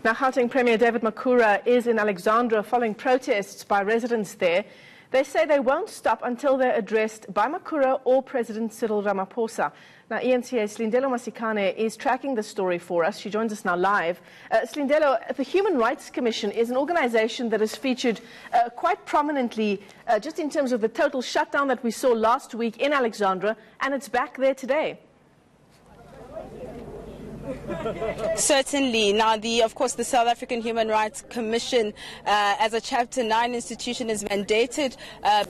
Now, Gauteng Premier David Makhura is in Alexandra following protests by residents there. They say they won't stop until they're addressed by Makhura or President Cyril Ramaphosa. Now, ENCA's Silindelo Masikane is tracking the story for us. She joins us now live. Silindelo, the Human Rights Commission is an organization that is featured quite prominently just in terms of the total shutdown that we saw last week in Alexandra, and it's back there today. Certainly. Now, of course, the South African Human Rights Commission, as a Chapter 9 institution, is mandated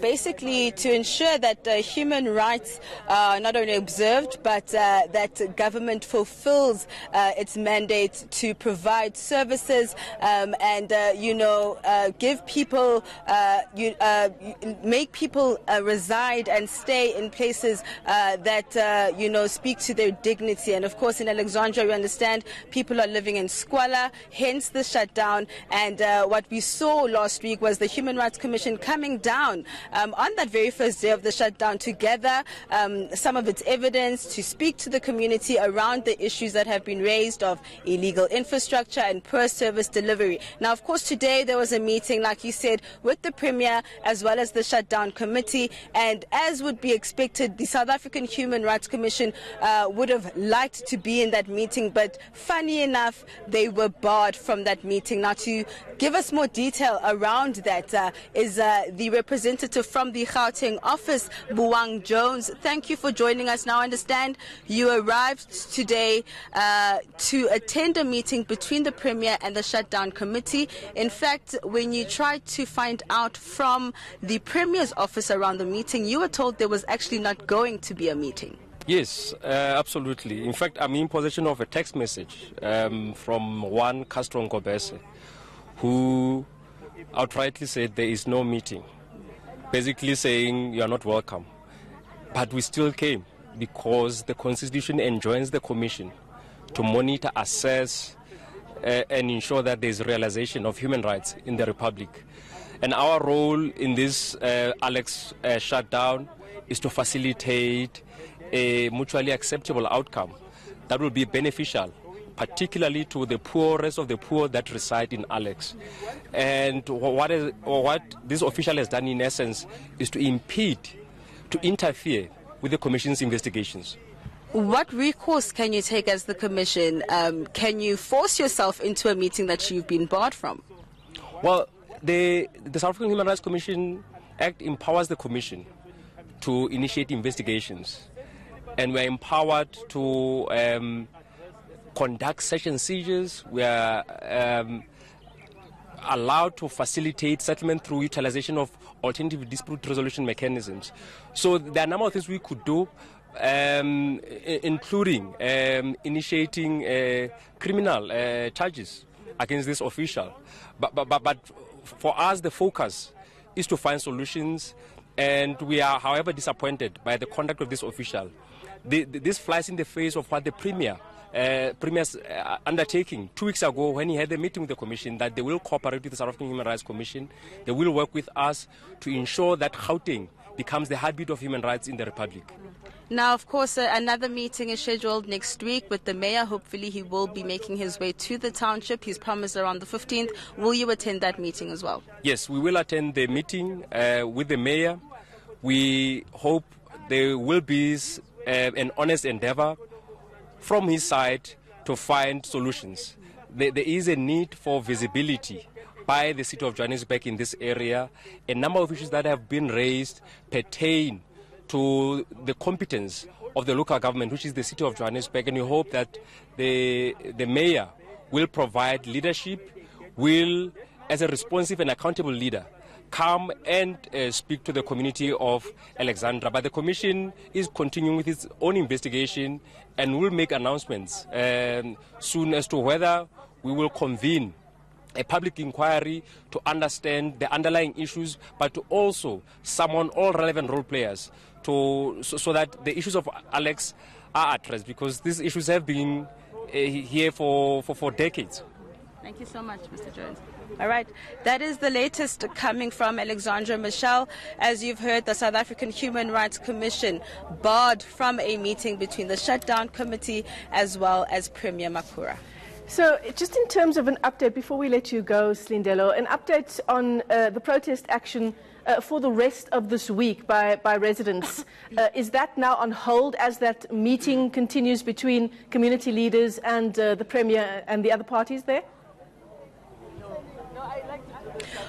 basically to ensure that human rights are not only observed, but that government fulfills its mandate to provide services and, give people, make people reside and stay in places that, speak to their dignity. And, of course, in Alexandra, we understand people are living in squalor, hence the shutdown. And what we saw last week was the Human Rights Commission coming down on that very first day of the shutdown to gather some of its evidence, to speak to the community around the issues that have been raised of illegal infrastructure and poor service delivery. Now, of course, today there was a meeting, like you said, with the Premier as well as the shutdown committee. And as would be expected, the South African Human Rights Commission would have liked to be in that meeting, but funny enough, they were barred from that meeting. Now, to give us more detail around that is the representative from the Gauteng office, Buwang Jones. Thank you for joining us. Now, I understand you arrived today to attend a meeting between the Premier and the shutdown committee. In fact, when you tried to find out from the Premier's office around the meeting, you were told there was actually not going to be a meeting. Yes, absolutely. In fact, I'm in possession of a text message from one Castro Ngobese, who outrightly said there is no meeting, basically saying you are not welcome. But we still came because the Constitution enjoins the Commission to monitor, assess, and ensure that there is realization of human rights in the Republic. And our role in this Alex shutdown is to facilitate a mutually acceptable outcome that will be beneficial, particularly to the poorest of the poor that reside in Alex. And what this official has done in essence is to impede, to interfere with the Commission's investigations. What recourse can you take as the Commission? Can you force yourself into a meeting that you've been barred from? Well, the South African Human Rights Commission Act empowers the Commission to initiate investigations. And we're empowered to conduct search and seizures. We are allowed to facilitate settlement through utilization of alternative dispute resolution mechanisms. So there are a number of things we could do, including initiating criminal charges against this official. But for us, the focus is to find solutions, and we are, however, disappointed by the conduct of this official. This flies in the face of what the Premier's undertaking 2 weeks ago when he had a meeting with the Commission, that they will cooperate with the South African Human Rights Commission. They will work with us to ensure that Gauteng becomes the heartbeat of human rights in the Republic. Now, of course, another meeting is scheduled next week with the Mayor. Hopefully he will be making his way to the township. He's promised around the 15th. Will you attend that meeting as well? Yes, we will attend the meeting with the Mayor. We hope there will be an honest endeavor from his side to find solutions. There is a need for visibility by the City of Johannesburg in this area. A number of issues that have been raised pertain to the competence of the local government, which is the City of Johannesburg, and we hope that the Mayor will provide leadership, will, as a responsive and accountable leader, come and speak to the community of Alexandra. But the Commission is continuing with its own investigation and will make announcements soon as to whether we will convene a public inquiry to understand the underlying issues, but to also summon all relevant role players so that the issues of Alex are addressed, because these issues have been here for decades. Thank you so much, Mr. Jones. All right, that is the latest coming from Alexandra. Michelle, as you've heard, the South African Human Rights Commission barred from a meeting between the shutdown committee as well as Premier Makhura. So just in terms of an update, before we let you go, Silindelo, an update on the protest action for the rest of this week by residents. Is that now on hold as that meeting continues between community leaders and the Premier and the other parties there?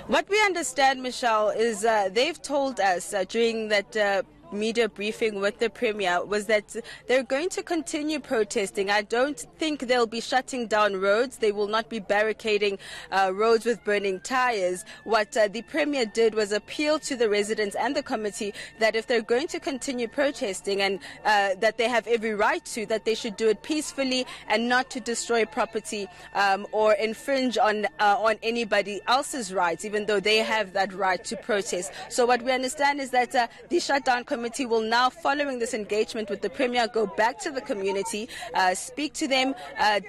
What we understand, Michelle, is they've told us during that media briefing with the Premier was that they're going to continue protesting. I don't think they'll be shutting down roads. They will not be barricading roads with burning tires. What the Premier did was appeal to the residents and the committee that if they're going to continue protesting and that they have every right to, that they should do it peacefully and not to destroy property or infringe on anybody else's rights, even though they have that right to protest. So what we understand is that the shutdown committee will now, following this engagement with the Premier, go back to the community, speak to them,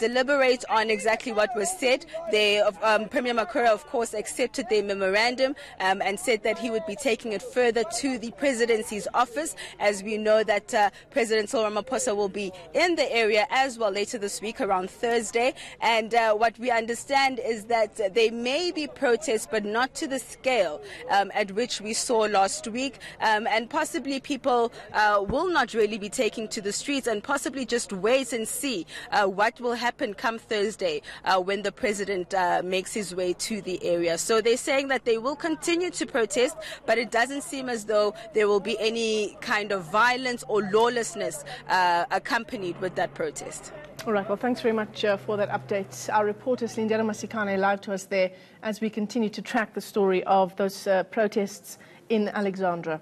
deliberate on exactly what was said. Premier Makhura, of course, accepted their memorandum and said that he would be taking it further to the presidency's office, as we know that President Cyril Ramaphosa will be in the area as well later this week around Thursday. And what we understand is that there may be protests, but not to the scale at which we saw last week, and possibly people will not really be taking to the streets and possibly just wait and see what will happen come Thursday when the president makes his way to the area. So they're saying that they will continue to protest, but it doesn't seem as though there will be any kind of violence or lawlessness accompanied with that protest. All right, well, thanks very much for that update. Our reporter, Silindelo Masikane, live to us there as we continue to track the story of those protests in Alexandra.